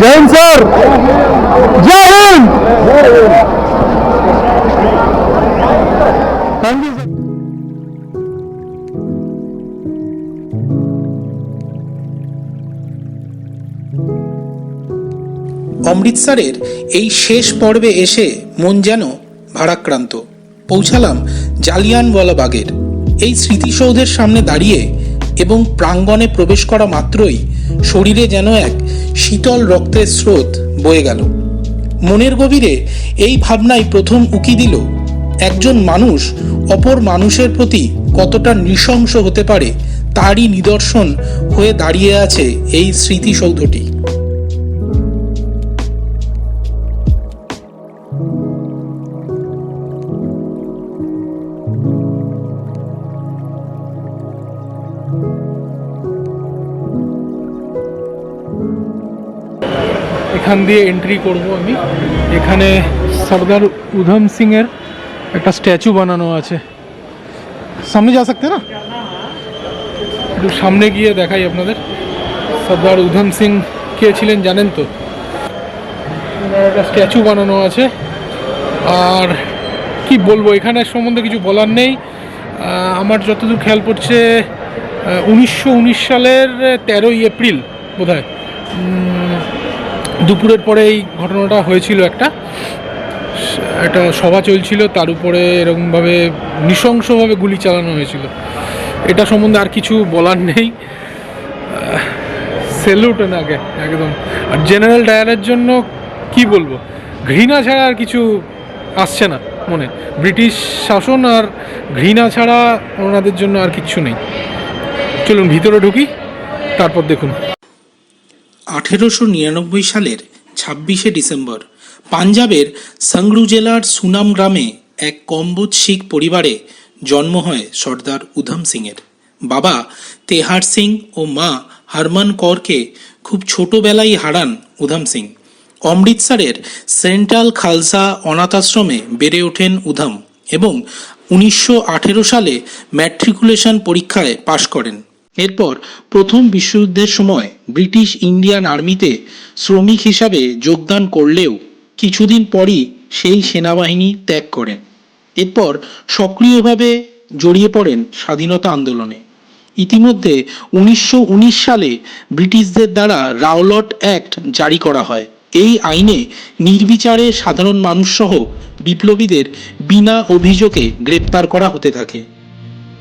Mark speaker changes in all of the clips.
Speaker 1: Hind sir, जय Hind. Thank you sir.
Speaker 2: অমৃতসরের এই শেষ পর্বে এসে মন যেন ভারাক্রান্ত। পৌঁছালাম জালিয়ানওয়ালাবাগের এই স্মৃতিসৌধের সামনে দাঁড়িয়ে এবং প্রাঙ্গণে প্রবেশ করা মাত্রই শরীরে যেন এক শীতল রক্তের স্রোত বয়ে গেল। মনের গভীরে এই ভাবনাই প্রথম উকি দিল একজন মানুষ অপর মানুষের প্রতি কতটা নৃশংস হতে পারে তারই নিদর্শন হয়ে দাঁড়িয়ে আছে এই স্মৃতিসৌধটি।
Speaker 3: এখান দিয়ে এন্ট্রি করব আমি। এখানে সর্দার উধম সিং এর একটা স্ট্যাচু বানানো আছে। সামনে যা सकते हैं না, একটু সামনে গিয়ে দেখাই আপনাদের। সর্দার উধম সিং কে ছিলেন জানেন তো? একটা স্ট্যাচু বানানো আছে। আর কি বলবো, এখানে সম্বন্ধে কিছু বলার নেই। আমার যতদূর খেয়াল পড়ছে 1919 সালের 13ই এপ্রিল বোধহয় দুপুরের পরে এই ঘটনাটা হয়েছিল। একটা সভা চলছিল, তার উপরে এরকমভাবে নৃশংসভাবে গুলি চালানো হয়েছিল। এটা সম্বন্ধে আর কিছু বলার নেই। স্যালুট ওনাকে একদম। আর জেনারেল ডায়ারের জন্য কি বলবো, ঘৃণা ছাড়া আর কিছু আসছে না মনে। ব্রিটিশ শাসন আর ঘৃণা ছাড়া ওনাদের জন্য আর কিচ্ছু নেই। চলুন ভিতরে ঢুকি, তারপর দেখুন।
Speaker 2: 1899 সালের 26শে ডিসেম্বর পাঞ্জাবের সংগ্রু জেলার সুনাম গ্রামে এক কম্বোজ শিখ পরিবারে জন্ম হয় সর্দার উধম সিংয়ের। বাবা তেহার সিং ও মা হরমন কৌরকে খুব ছোটবেলায় হারান উধম সিং। অমৃতসরের সেন্ট্রাল খালসা অনাথ আশ্রমে বেড়ে ওঠেন উধম এবং 1918 সালে ম্যাট্রিকুলেশন পরীক্ষায় পাশ করেন। এরপর প্রথম বিশ্বযুদ্ধের সময় ব্রিটিশ ইন্ডিয়ান আর্মিতে শ্রমিক হিসাবে যোগদান করলেও কিছুদিন পরই সেই সেনাবাহিনী ত্যাগ করেন। এরপর সক্রিয়ভাবে জড়িয়ে পড়েন স্বাধীনতা আন্দোলনে। ইতিমধ্যে 1919 সালে ব্রিটিশদের দ্বারা রাওলট অ্যাক্ট জারি করা হয়। এই আইনে নির্বিচারে সাধারণ মানুষসহ বিপ্লবীদের বিনা অভিযোগে গ্রেপ্তার করা হতে থাকে।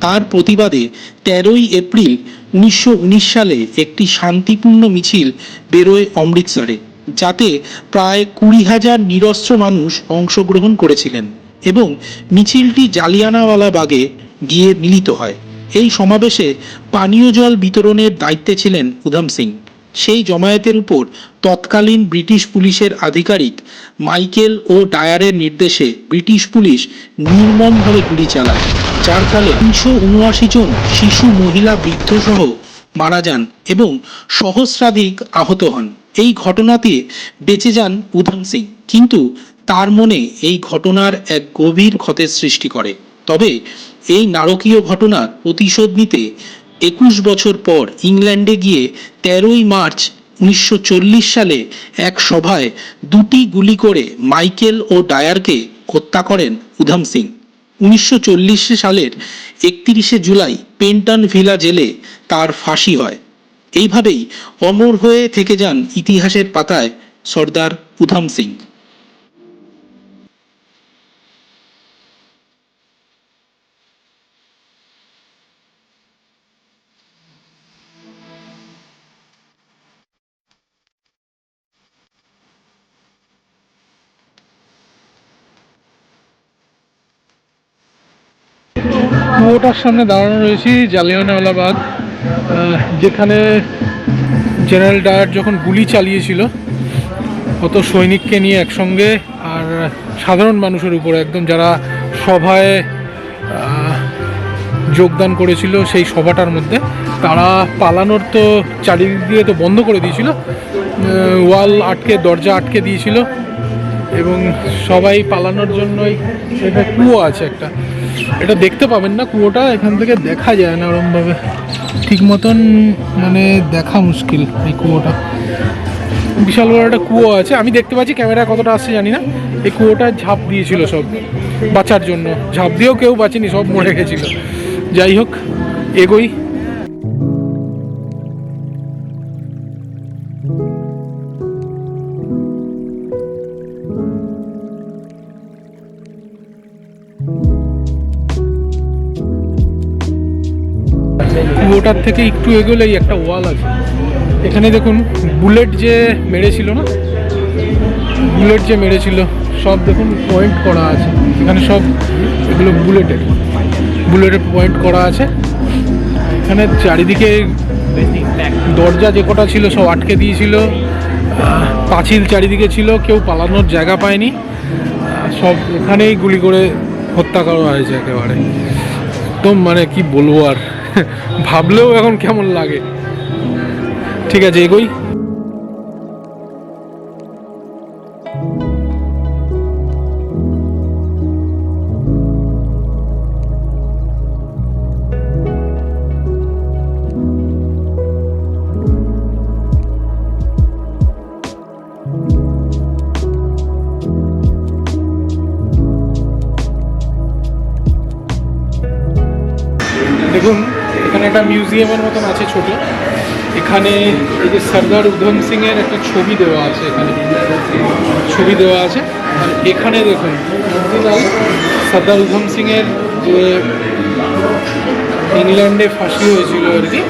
Speaker 2: তার প্রতিবাদে 13ই এপ্রিল 1919 সালে একটি শান্তিপূর্ণ মিছিল বেরোয় অমৃতসরে, যাতে প্রায় 20,000 নিরস্ত্র মানুষ অংশগ্রহণ করেছিলেন এবং মিছিলটি জালিয়ানওয়ালাবাগে গিয়ে মিলিত হয়। এই সমাবেশে পানীয় জল বিতরণের দায়িত্বে ছিলেন উধম সিং। সেই জমায়েতের উপর তৎকালীন ব্রিটিশ পুলিশের আধিকারিক মাইকেল ও ডায়ারের নির্দেশে ব্রিটিশ পুলিশ নির্মমভাবে গুলি চালায়, যার ফলে 379 জন শিশু, মহিলা, বৃদ্ধ সহ মারা যান এবং সহস্রাধিক আহত হন। এই ঘটনাতে বেঁচে যান উধম সিং, কিন্তু তার মনে এই ঘটনার এক গভীর ক্ষতের সৃষ্টি করে। তবে এই নারকীয় ঘটনার প্রতিশোধ নিতে 21 বছর পর ইংল্যান্ডে গিয়ে 13ই মার্চ 1940 সালে এক সভায় 2টি গুলি করে মাইকেল ও ডায়ারকে হত্যা করেন উধম সিং। 1940 সালের 31শে জুলাই পেন্টন ভিলা জেলে তার ফাঁসি হয়। এইভাবেই অমর হয়ে থেকে যান ইতিহাসের পাতায় সর্দার উধম সিং।
Speaker 3: কুয়োটার সামনে দাঁড়ানো রয়েছি, জালিয়ানওয়ালাবাগ, যেখানে জেনারেল ডায়ার যখন গুলি চালিয়েছিল কত সৈনিককে নিয়ে একসঙ্গে, আর সাধারণ মানুষের উপরে একদম যারা সভায় যোগদান করেছিল সেই সভাটার মধ্যে, তারা পালানোর তো চারিদিক দিয়ে তো বন্ধ করে দিয়েছিল, ওয়াল আটকে, দরজা আটকে দিয়েছিল এবং সবাই পালানোর জন্যই। এটা কুয়ো আছে একটা, এটা দেখতে পাবেন না, কুয়োটা এখান থেকে দেখা যায় না ওরমভাবে ঠিক মতন, মানে দেখা মুশকিল এই কুয়োটা। বিশাল বড় একটা কুয়ো আছে, আমি দেখতে পাচ্ছি, ক্যামেরায় কতটা আসছে জানি না। এই কুয়োটা ঝাঁপ দিয়েছিল সব বাঁচার জন্য, ঝাঁপ দিয়েও কেউ বাঁচেনি, সব মরে গেছিল। যাই হোক, এগোই। কুয়োটার থেকে একটু এগোলেই একটা ওয়াল আছে, এখানে দেখুন বুলেট যে মেরেছিল না, বুলেট যে মেরেছিল সব দেখুন পয়েন্ট করা আছে এখানে, সব এগুলো বুলেটের পয়েন্ট করা আছে। এখানে চারিদিকে দরজা যে কটা ছিল সব আটকে দিয়েছিল, পাঁচিল চারিদিকে ছিল, কেউ পালানোর জায়গা পায়নি, সব এখানেই গুলি করে হত্যা করা হয়েছে একেবারে। একদম মানে কি বলবো আর, ভাবলেও এখন কেমন লাগে। ঠিক আছে, এগোই। দেখুন এখানে একটা মিউজিয়ামের মতন আছে ছোট, এখানে এই যে সর্দার উধম সিং এর একটা ছবি দেওয়া আছে, এখানে ছবি দেওয়া আছে। আর এখানে দেখুন সর্দার উধম সিং এর যে ইংল্যান্ডে ফাঁসি হয়েছিল আর কি,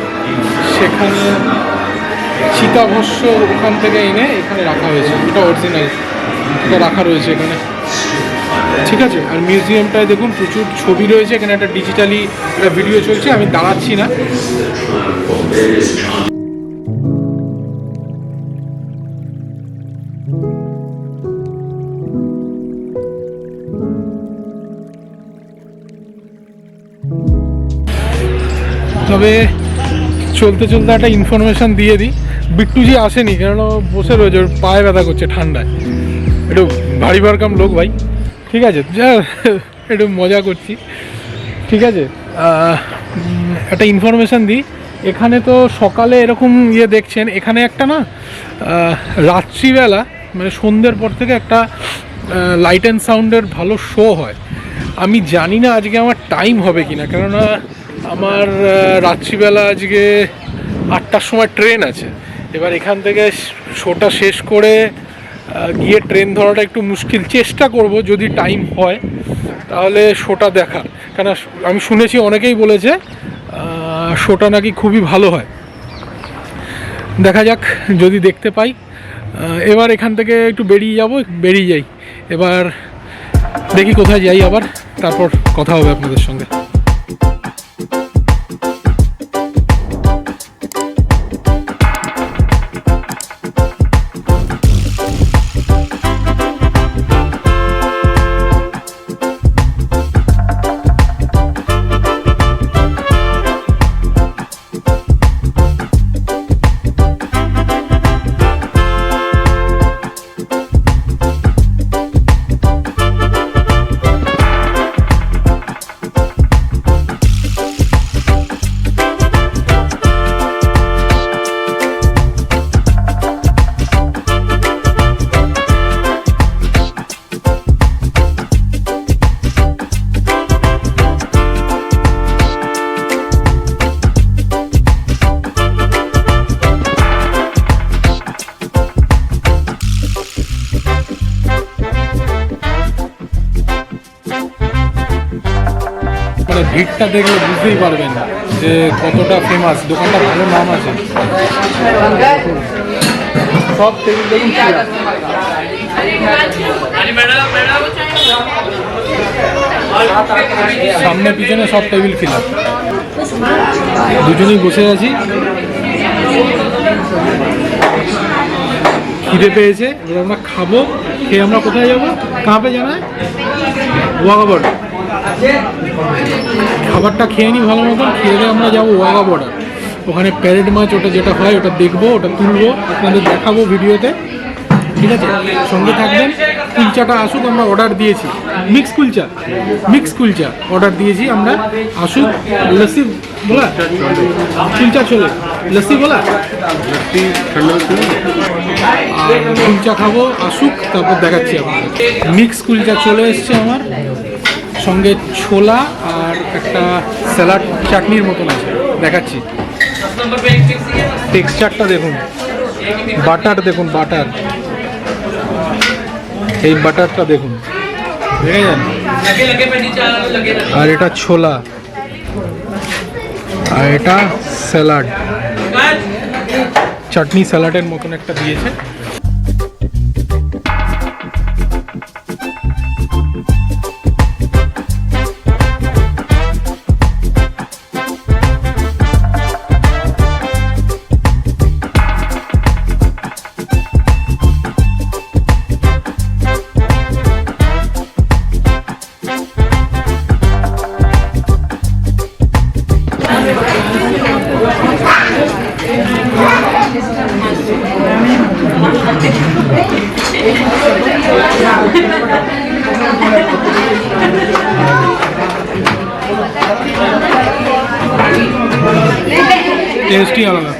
Speaker 3: সেখানে চিতাভস্য ওখান থেকে এনে এখানে রাখা হয়েছে, এটা অরিজিনাল, এটা রাখা রয়েছে এখানে। ঠিক আছে, আর মিউজিয়ামটায় দেখুন প্রচুর ছবি রয়েছে, এখানে একটা ডিজিটালি একটা ভিডিও চলছে, আমি দাঁড়াচ্ছি না। তবে চলতে চলতে একটা ইনফরমেশান দিয়ে দিই, বিট্টুজি আসেনি, কেননা বসে রয়েছে, ওর পায়ে ব্যথা করছে ঠান্ডায়, একটু ভারী ভারকাম লোক ভাই। ঠিক আছে, যা একটু মজা করছি। ঠিক আছে, একটা ইনফরমেশান দিই, এখানে তো সকালে এরকম দেখছেন, এখানে একটা না রাত্রিবেলা মানে সন্ধ্যের পর থেকে একটা লাইট অ্যান্ড সাউন্ডের ভালো শো হয়। আমি জানি না আজকে আমার টাইম হবে কি না, কেননা আমার রাত্রিবেলা আজকে 8টার সময় ট্রেন আছে। এবার এখান থেকে শোটা শেষ করে গিয়ে ট্রেন ধরাটা একটু মুশকিল, চেষ্টা করব যদি টাইম হয় তাহলে শোটা দেখার, কেন আমি শুনেছি অনেকেই বলেছে শোটা নাকি খুবই ভালো হয়। দেখা যাক যদি দেখতে পাই। এবার এখান থেকে একটু বেরিয়ে যাই, এবার দেখি কোথায় যাই, আবার তারপর কথা হবে আপনাদের সঙ্গে। ভিড়টা দেখলে বুঝতেই পারবেন না যে কতটা ফেমাস, দোকানটা ভালো নাম আছে। সব টেবিল দেখুন, সামনে পিছনে সব টেবিল ফিলাপ, দুজনেই বসে আছি, খিদে পেয়েছে, এবার আমরা খাবো, খেয়ে আমরা কোথায় যাবো, কাঁপে জানায় ওয়াঘা বর্ডার। খাবারটা খেয়ে নিই ভালো মতন, খেয়ে আমরা যাবো ওয়াঘা বর্ডার, ওখানে প্যারেড মাছ ওটা যেটা হয় ওটা দেখবো, ওটা তুলবো, আপনাদের দেখাবো ভিডিওতে। ঠিক আছে, সঙ্গে থাকবেন। কুলচাটা আসুক, আমরা অর্ডার দিয়েছি, মিক্স কুলচা অর্ডার দিয়েছি আমরা, আসুক। লস্যি বলা, কুলচা চলে, লস্যি বলা, আর কুলচা খাবো, আসুক তারপর দেখাচ্ছি আপনার। মিক্স কুলচা চলে এসছে আমার, সঙ্গে ছোলা আর একটা স্যালাড চাটনির মতন আছে, দেখাচ্ছি। টেক্সচারটা দেখুন, বাটার দেখুন, বাটার, এই বাটারটা দেখুন, দেখে যান। আর এটা ছোলা, আর এটা স্যালাড, চাটনি স্যালাডের মতন একটা দিয়েছে। টেস্টই আলাদা।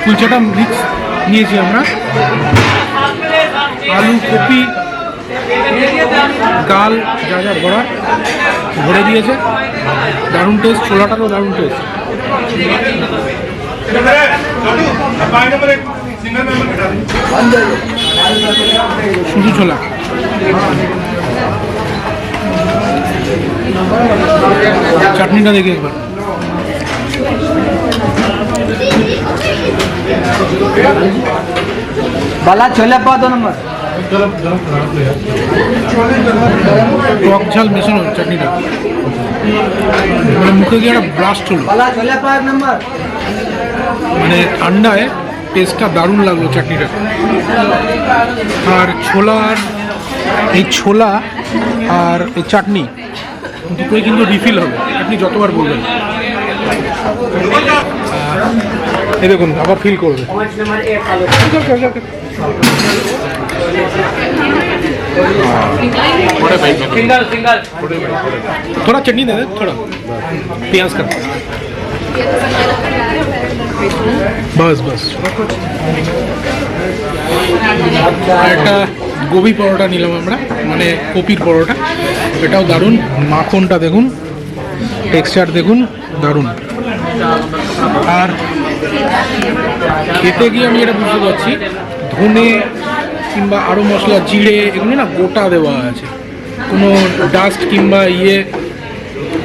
Speaker 3: কুলচাটা মিক্স নিয়েছি আমরা, আলু, কপি, গাল যা যা ভরে দিয়েছে, দারুণ টেস্ট। ছোলাটারও দারুণ টেস্ট। শুধু ছোলা। চাটনিটা দেখি একবার।
Speaker 1: बाला छोले पाव 2 नंबर।
Speaker 3: টক ঝাল মেশানো চাটনিটা, মানে মুখে গিয়ে একটা ব্লাস্ট হলো।
Speaker 1: बाला छोले पाव 1 नंबर।
Speaker 3: মানে ঠান্ডায় টেস্টটা দারুণ লাগলো চাটনিটা। আর ছোলা, আর এই ছোলা আর এই চাটনি দুটোই কিন্তু রিফিল হবে, আপনি যতবার বলবেন। এই দেখুন, আবার ফিল করবে। थोड़ा चटनी दे दे, थोड़ा प्याज का, बस बस। আর একটা গোবি পরোটা নিলাম আমরা, মানে কপির পরোটা, এটাও দারুণ। মাখনটা দেখুন, টেক্সচার দেখুন, দারুণ। আর খেতে গিয়ে আমি এটা বুঝতে পারছি, ধনে কিংবা আরও মশলা, জিরে, এগুলো না গোটা দেওয়া আছে, কোনো ডাস্ট কিংবা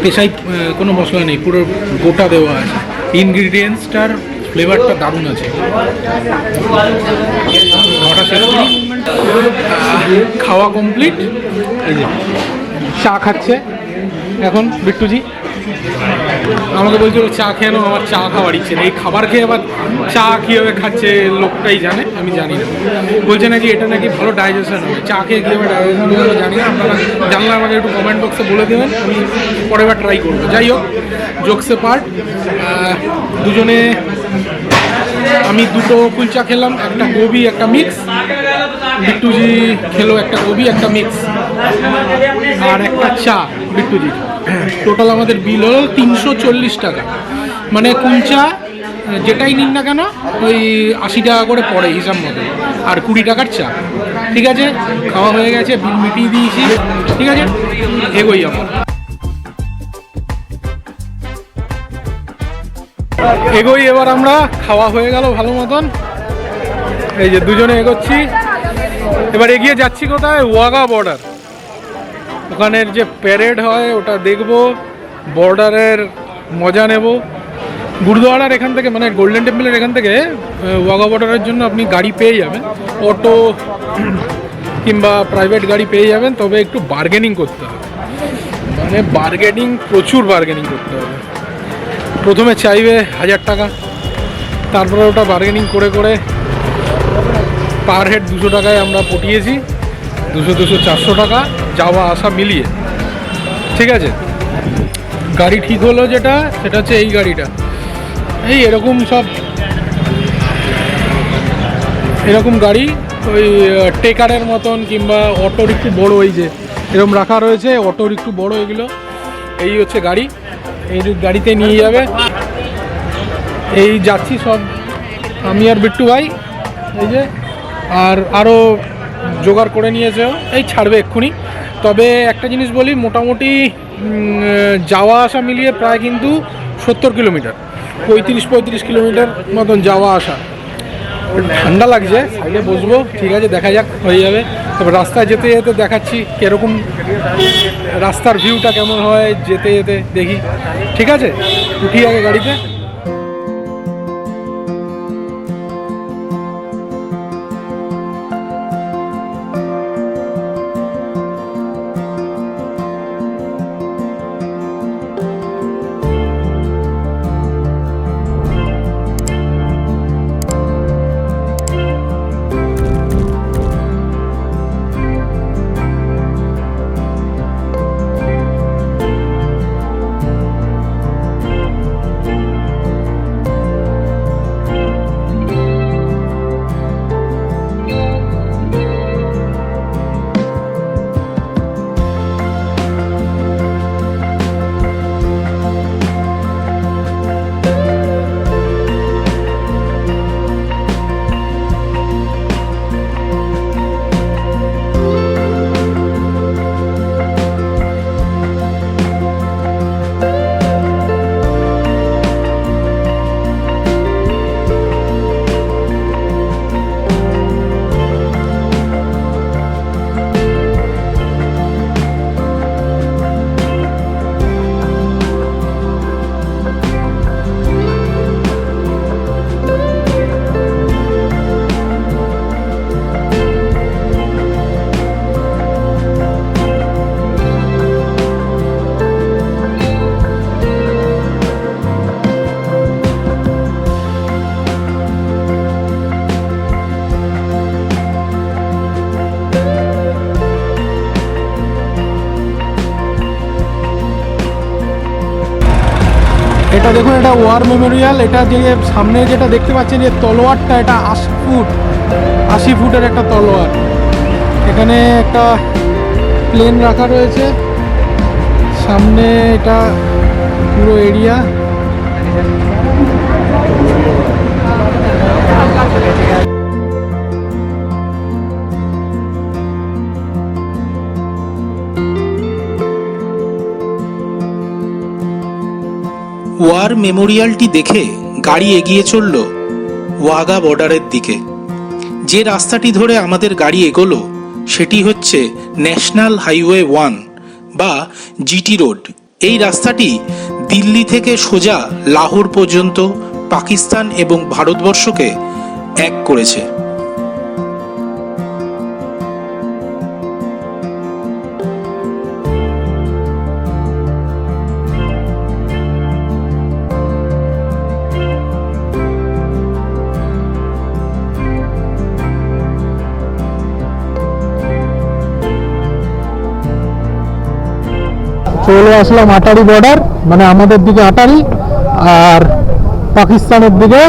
Speaker 3: পেশাই কোনো মশলা নেই, পুরো গোটা দেওয়া আছে। ইনগ্রিডিয়েন্টসটার ফ্লেভারটা দারুণ আছে। খাওয়াটা শেষ করি, খাওয়া কমপ্লিট। এই যে চা খাচ্ছে এখন বিট্টুজি, আমাকে বলছিল চা খেয়ে নাও, আমার চা খাওয়ার ইচ্ছে নেই। এই খাবার খেয়ে আবার চা কীভাবে খাচ্ছে লোকটাই জানে, আমি জানি না। বলছে নাকি এটা নাকি ভালো ডাইজেশন হবে, চা খেয়ে কীভাবে ডাইজেশন হবে আমি জানি না। আপনারা জানলে আমাকে একটু কমেন্ট বক্সে বলে দেবেন, আমি পরের বার ট্রাই করবো। যাই হোক, জোকসে পার্ট, দুজনে আমি দুটো কুলচা খেলাম, একটা গোবি একটা মিক্স, বিট্টুজি খেলো একটা গোবি একটা মিক্স, আর একটা চা বিট্টুজি। টোটাল আমাদের বিল হলো 340 টাকা। মানে কুলচা যেটাই নিন না কেন ওই 80 টাকা করে পড়ে হিসাব মতো, আর 20 টাকার চা। ঠিক আছে, খাওয়া হয়ে গেছে, বিল মিটিয়ে দিয়েছি। ঠিক আছে, এগোই আমরা। এগোই এবার আমরা, খাওয়া হয়ে গেল ভালো মতন। এই যে দুজনে এগোচ্ছি, এবার এগিয়ে যাচ্ছি কোথায়? ওয়াঘা বর্ডার। ওখানের যে প্যারেড হয় ওটা দেখব, বর্ডারের মজা নেব। গুরুদুয়ারার এখান থেকে, মানে গোল্ডেন টেম্পলের এখান থেকে ওয়াঘা বর্ডারের জন্য আপনি গাড়ি পেয়ে যাবেন, অটো কিংবা প্রাইভেট গাড়ি পেয়ে যাবেন, তবে একটু বার্গেনিং করতে হবে। মানে বার্গেনিং, প্রচুর বার্গেনিং করতে হবে। প্রথমে চাইবে 1000 টাকা, তারপরে ওটা বার্গেনিং করে করে পার হেড 200 টাকায় আমরা পটিয়েছি। 200, 400 টাকা যাওয়া আসা মিলিয়ে। ঠিক আছে, গাড়ি ঠিক হলো যেটা, সেটা হচ্ছে এই গাড়িটা। এই এরকম গাড়ি ওই টেকারের মতন কিংবা অটোর একটু বড়, এই যে এরকম রাখা রয়েছে, অটোর একটু বড় এগুলো। এই হচ্ছে গাড়ি, এই গাড়িতে নিয়ে যাবে। এই যাচ্ছি সব আমি আর বিট্টু ভাই, এই যে আরও জোগাড় করে নিয়েছে, এই ছাড়বে এক্ষুনি। তবে একটা জিনিস বলি, মোটামুটি যাওয়া আসা মিলিয়ে প্রায় কিন্তু 70 কিলোমিটার, 35 কিলোমিটার মতন যাওয়া আসা। ঠান্ডা লাগছে, সাইডে বসবো, ঠিক আছে, দেখা যাক, হয়ে যাবে। তবে রাস্তায় যেতে যেতে দেখাচ্ছি কীরকম রাস্তার ভিউটা কেমন হয় যেতে যেতে, দেখি। ঠিক আছে, উঠি আগে গাড়িতে। এটা দেখুন, এটা ওয়ার মেমোরিয়াল। এটা যে সামনে যেটা দেখতে পাচ্ছেন, যে তলোয়ারটা, এটা 80 ফুটের একটা তলোয়ার। এখানে একটা প্লেন রাখা রয়েছে সামনে, এটা পুরো এরিয়া।
Speaker 2: ওয়ার মেমোরিয়ালটি দেখে গাড়ি এগিয়ে চলল ওয়াঘা বর্ডারের দিকে। যে রাস্তাটি ধরে আমাদের গাড়ি এগোলো সেটি হচ্ছে ন্যাশনাল হাইওয়ে 1 বা জিটি রোড। এই রাস্তাটি দিল্লি থেকে সোজা লাহোর পর্যন্ত পাকিস্তান এবং ভারতবর্ষকে এক করেছে।
Speaker 3: চলে আসলাম আটারি বর্ডার, মানে আমাদের দিকে আটারি আর পাকিস্তানের দিকে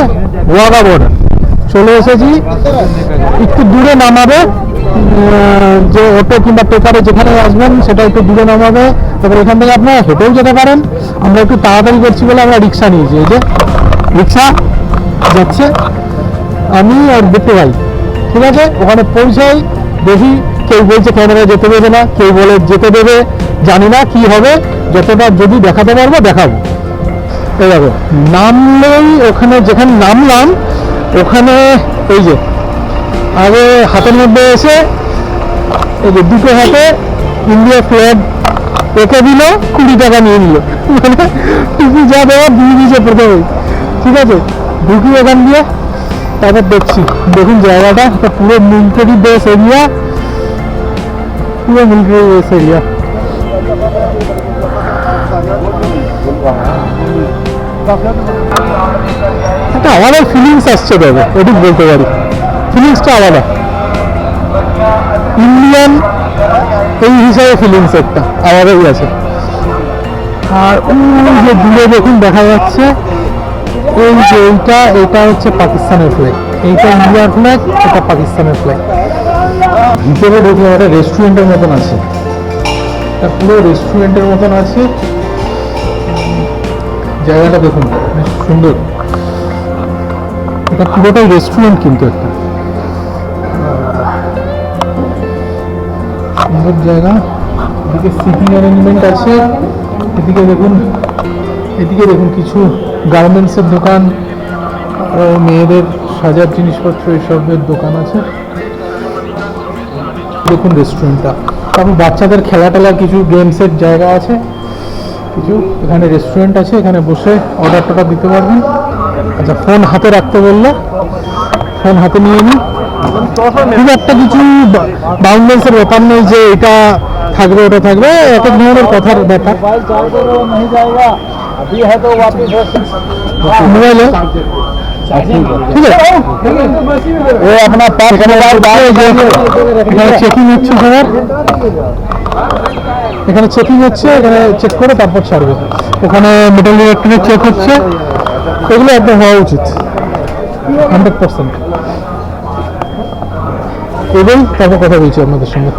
Speaker 3: ওয়াঘা বর্ডার। চলে এসেছি, একটু দূরে নামাবে, যে অটো কিংবা টেকারে যেখানে আসবেন সেটা একটু দূরে নামাবে। তারপর এখান থেকে আপনারা হেঁটেও যেতে পারেন। আমরা একটু তাড়াতাড়ি করছি বলে আমরা রিক্সা নিয়েছি। এই যে রিক্সা যাচ্ছে, আমি আর বিট্টু ভাই। ঠিক আছে, ওখানে পৌঁছাই, দেখি। কেউ বলছে ক্যামেরা যেতে দেবে না, কেউ বলে যেতে দেবে, জানি না কি হবে। যতটা যদি দেখাতে পারবো দেখাবো। এই দেখো, নামলেই ওখানে, যেখানে নামলাম ওখানে এই যে আগে হাতের মধ্যে এসে এই যে দুটো হাতে ইন্ডিয়া ফ্ল্যাগ এঁকে দিল, 20 টাকা নিয়ে নিল। মানে টুপি যা দেওয়া দিয়ে দিয়েছে প্রথমেই। ঠিক আছে, ঢুকি ওখান দিয়ে, তারপর দেখছি। দেখুন জায়গাটা পুরো মিলিটারি বেস এরিয়া, পুরো মিলিটারি বেস এরিয়া। একটা আলাদা ফিলিংস আসছে, তবে এটুকু বলতে পারি, ফিলিংসটা আলাদা। ইন্ডিয়ান এই হিসাবে ফিলিংস একটা আলাদাই আছে। আর ওই যে দূরে দেখুন দেখা যাচ্ছে এই যে এটা হচ্ছে পাকিস্তানের ফ্ল্যাগ, এইটা ইন্ডিয়ার ফ্ল্যাগ, এটা পাকিস্তানের ফ্ল্যাগ। ভিতরে দেখলাম একটা রেস্টুরেন্টের মতন আছে, এটা পুরো রেস্টুরেন্টের মতন আছে। জায়গাটা দেখুন বেশ সুন্দর, এটা পুরোটাই রেস্টুরেন্ট কিন্তু একটা সুন্দর জায়গা। এদিকে সিটিং অ্যারেঞ্জমেন্ট আছে, এদিকে দেখুন কিছু গার্মেন্টসের দোকান, মেয়েদের সাজার জিনিসপত্র এসবের দোকান আছে। দেখুন রেস্টুরেন্টটা, তারপর বাচ্চাদের খেলা টেলার কিছু গেমসের জায়গা আছে, কিছু এখানে রেস্টুরেন্ট আছে, এখানে বসে অর্ডার টর্ডার দিতে পারবেন। আচ্ছা, ফোন হাতে রাখতে বললো, ফোন হাতে নিয়ে নিই। খুব একটা কিছু বাউন্ডারিসের ব্যাপার নেই যে এটা থাকবে ওটা থাকবে, এক এক ধরনের কথার ব্যাপার। মোবাইলে ঠিক আছে, ও আপনার এখানে চেকিং হচ্ছে সবার, এখানে চেকিং হচ্ছে, এখানে চেক করে তারপর ছাড়বে। ওখানে মেটাল ডিটেক্টরে চেক হচ্ছে, এগুলো একদম হওয়া উচিত 100%। এবং তারপর কথা বলছি আপনাদের সঙ্গে।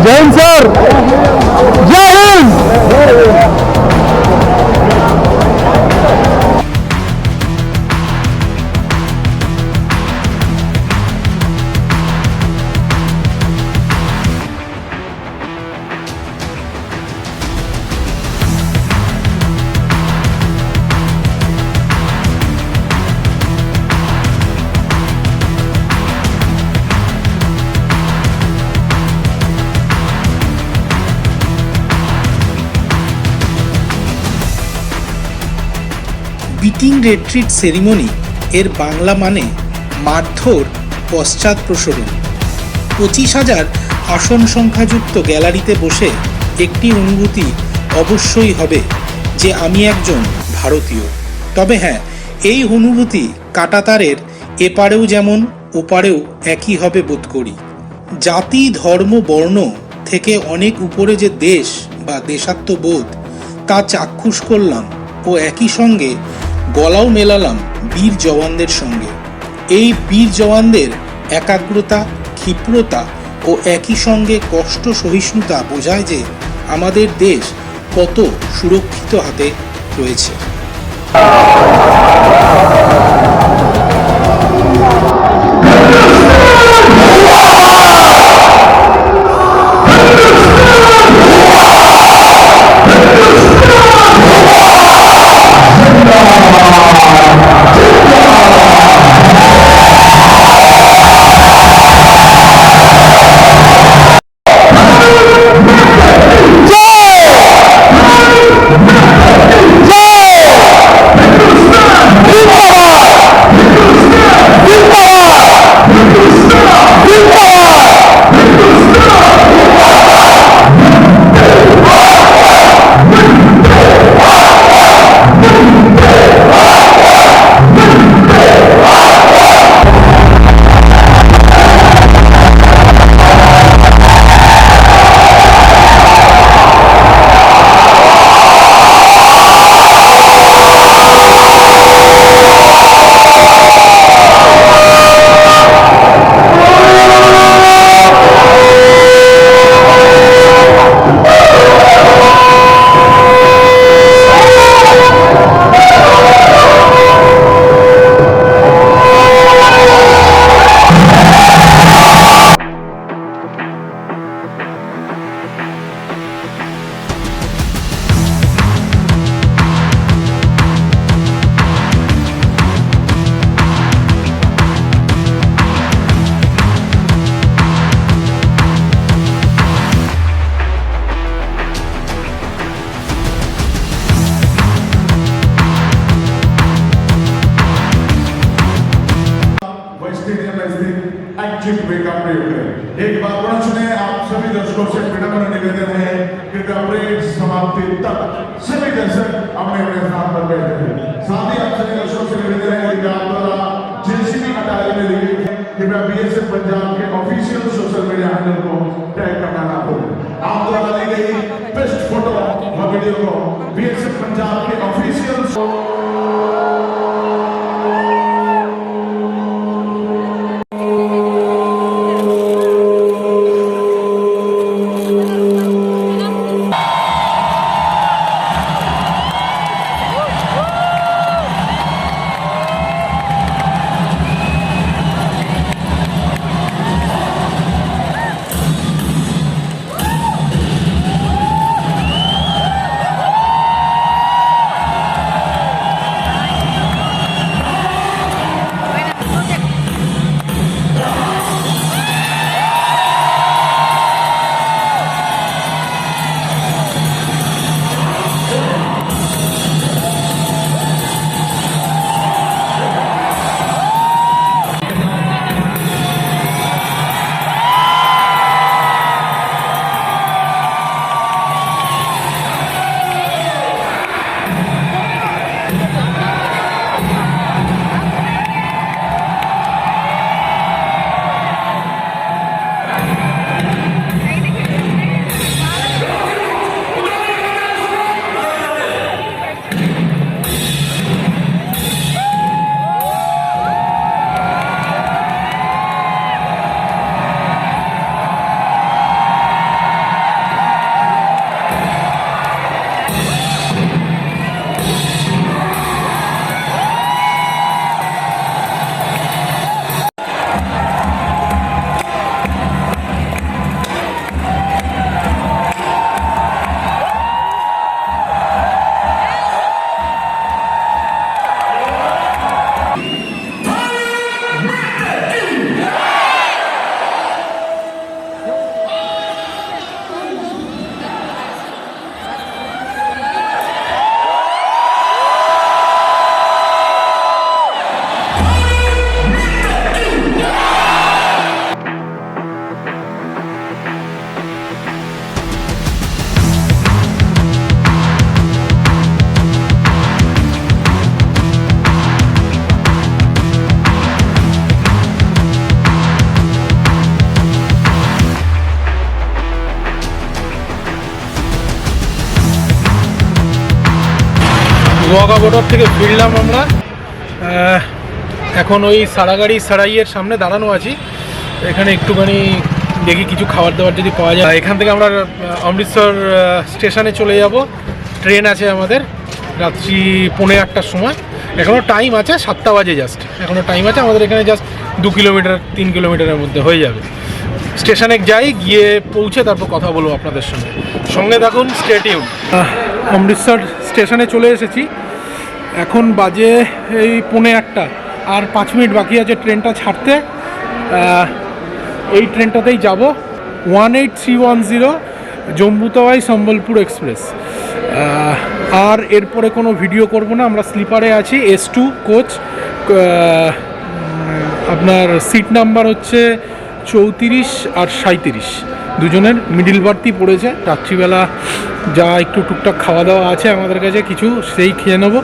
Speaker 3: जय हिंद सर, जय हिंद।
Speaker 2: বিটিং রিট্রিট সেরিমনি এর বাংলা মানে মারধর পশ্চাৎ প্রসরণ। 25,000 আসন সংখ্যাযুক্ত গ্যালারিতে বসে একটি অনুভূতি অবশ্যই হবে যে আমি একজন ভারতীয়। তবে হ্যাঁ, এই অনুভূতি কাঁটাতারের এপারেও যেমন ওপারেও একই হবে বোধ করি। জাতি ধর্ম বর্ণ থেকে অনেক উপরে যে দেশ বা দেশাত্মবোধ তা চাক্ষুষ করলাম ও একই সঙ্গে গলাও মেলালাম বীর জওয়ানদের সঙ্গে। এই বীর জওয়ানদের একাগ্রতা, ক্ষিপ্রতা ও একই সঙ্গে কষ্ট সহিষ্ণুতা বোঝায় যে আমাদের দেশ কত সুরক্ষিত হাতে রয়েছে।
Speaker 4: रोमांचिक वे का प्रयोग है। एक बार पुनः सुने आप सभी दर्शकों से विनम्र निवेदन है कि परेड समाप्ति तक सभी दर्शक अपने अपने स्थान पर बैठे हैं। साथ ही आप सभी दर्शकों से निवेदन है कि आप द्वारा जेसीबी अटारी में ली गई है कि मैं बीएसएफ पंजाब के ऑफिशियल सोशल मीडिया हैंडल को टैग करना ना भूलें। आप द्वारा ली गई बेस्ट फोटो व वीडियो को बीएसएफ पंजाब के ऑफिशियल
Speaker 3: নোয়াগা বর্ডার থেকে ফিরলাম আমরা। এখন ওই সারাগাড়ি সারাইয়ের সামনে দাঁড়ানো আছি। এখানে একটুখানি দেখি কিছু খাবার দাবার যদি পাওয়া যায়। এখান থেকে আমরা অমৃতসর স্টেশনে চলে যাব। ট্রেন আছে আমাদের রাত্রি 8:45টার সময়। এখনও টাইম আছে, 7টা বাজে জাস্ট। এখনও টাইম আছে, আমাদের এখানে জাস্ট 2 কিলোমিটার 3 কিলোমিটারের মধ্যে হয়ে যাবে। স্টেশনে যাই, গিয়ে পৌঁছে তারপর কথা বলবো আপনাদের সঙ্গে। সঙ্গে থাকুন, স্টে টিউন। অমৃতসর স্টেশনে চলে এসেছি। এখন বাজে এই 8:45, আর 5 মিনিট বাকি আছে ট্রেনটা ছাড়তে। এই ট্রেনটাতেই যাব, 18310 জম্মু তাওয়াই সম্বলপুর এক্সপ্রেস। আর এরপরে কোনো ভিডিও করব না। আমরা স্লিপারে আছি, S2 কোচ। আপনার সিট নাম্বার হচ্ছে 34 আর 37, দুজনের মিডিল বার্থই পড়েছে। রাত্রিবেলা যা একটু টুকটাক খাওয়া দাওয়া আছে আমাদের কাছে কিছু, সেই খেয়ে নেবো,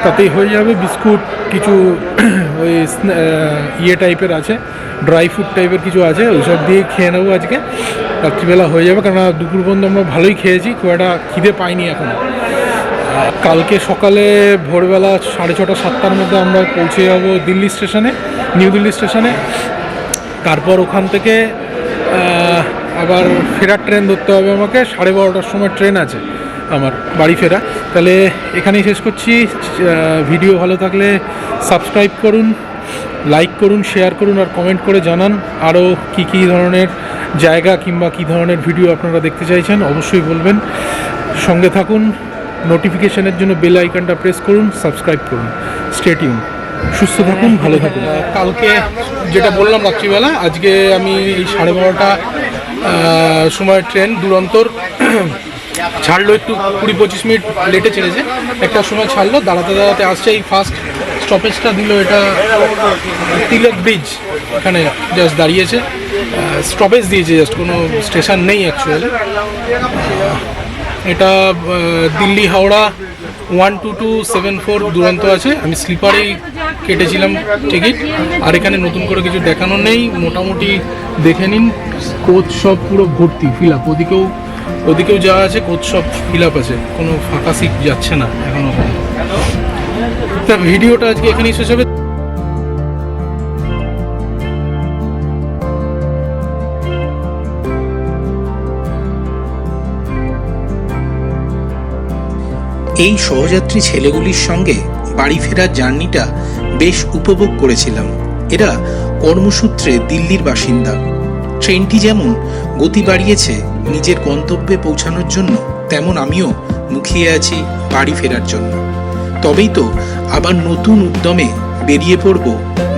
Speaker 3: তাতেই হয়ে যাবে। বিস্কুট কিছু ওই টাইপের আছে, ড্রাই ফ্রুট টাইপের কিছু আছে, ওইসব দিয়ে খেয়ে নেবো আজকে। রাত্রিবেলা হয়ে যাবে, কেননা দুপুর পর্যন্ত আমরা ভালোই খেয়েছি, খুব একটা খিদে পাইনি এখন। কালকে সকালে ভোরবেলা 6:30 7টার মধ্যে আমরা পৌঁছে যাব দিল্লি স্টেশনে, নিউ দিল্লি স্টেশনে। তারপর ওখান থেকে আবার ফেরার ট্রেন ধরতে হবে আমাকে। 12:30টার সময় ট্রেন আছে আমার বাড়ি ফেরা। তাহলে এখানেই শেষ করছি। ভিডিও ভালো থাকলে সাবস্ক্রাইব করুন, লাইক করুন, শেয়ার করুন, আর কমেন্ট করে জানান আরও কী ধরনের জায়গা কিংবা কী ধরনের ভিডিও আপনারা দেখতে চাইছেন, অবশ্যই বলবেন। সঙ্গে থাকুন, নোটিফিকেশনের জন্য বেল আইকনটা প্রেস করুন, সাবস্ক্রাইব করুন। স্টে টিউন, সুস্থ থাকুন, ভালো থাকুন। কালকে যেটা বললাম রাত্রিবেলা, আজকে আমি এই 12:30টা সময় ট্রেন দুরন্তর ছাড়লো, একটু 20-25 মিনিট লেটে ছেড়েছে। একটা সময় ছাড়লো, দাঁড়াতে দাঁড়াতে আসছে। এই ফার্স্ট স্টপেজটা দিল, এটা তিলক ব্রিজ এখানে জাস্ট দাঁড়িয়েছে, স্টপেজ দিয়েছে, জাস্ট কোনো স্টেশন নেই অ্যাকচুয়ালি। এটা দিল্লি হাওড়া 12274 দুরন্ত আছে। আমি স্লিপারেই কেটেছিলাম টিকিট। আর এখানে নতুন করে কিছু দেখানো নেই, মোটামুটি দেখে নিন। কোচ সব পুরো ভর্তি, ফিল আপ। ওদিকেও যা আছে কোচ সব ফিল আপ আছে, কোনো ফাঁকা সিট যাচ্ছে না এখনো। তা ভিডিওটা আজকে এখানেই শেষ হবে।
Speaker 2: এই সহযাত্রী ছেলেগুলির সঙ্গে বাড়ি ফেরার জার্নিটা বেশ উপভোগ করেছিলাম। এরা কর্মসূত্রে দিল্লির বাসিন্দা। ট্রেনটি যেমন গতি বাড়িয়েছে নিজের গন্তব্যে পৌঁছানোর জন্য, তেমন আমিও মুখিয়ে আছি বাড়ি ফেরার জন্য। তবেই তো আবার নতুন উদ্যমে বেরিয়ে পড়ব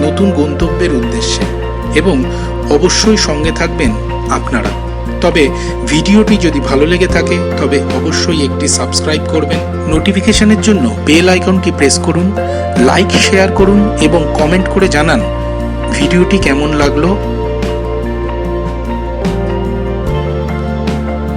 Speaker 2: নতুন গন্তব্যের উদ্দেশ্যে, এবং অবশ্যই সঙ্গে থাকবেন আপনারা। তবে ভিডিওটি যদি ভালো লেগে থাকে তবে অবশ্যই একটি সাবস্ক্রাইব করবেন, নোটিফিকেশনের জন্য বেল আইকনটি প্রেস করুন, লাইক শেয়ার করুন এবং কমেন্ট করে জানান ভিডিওটি কেমন লাগলো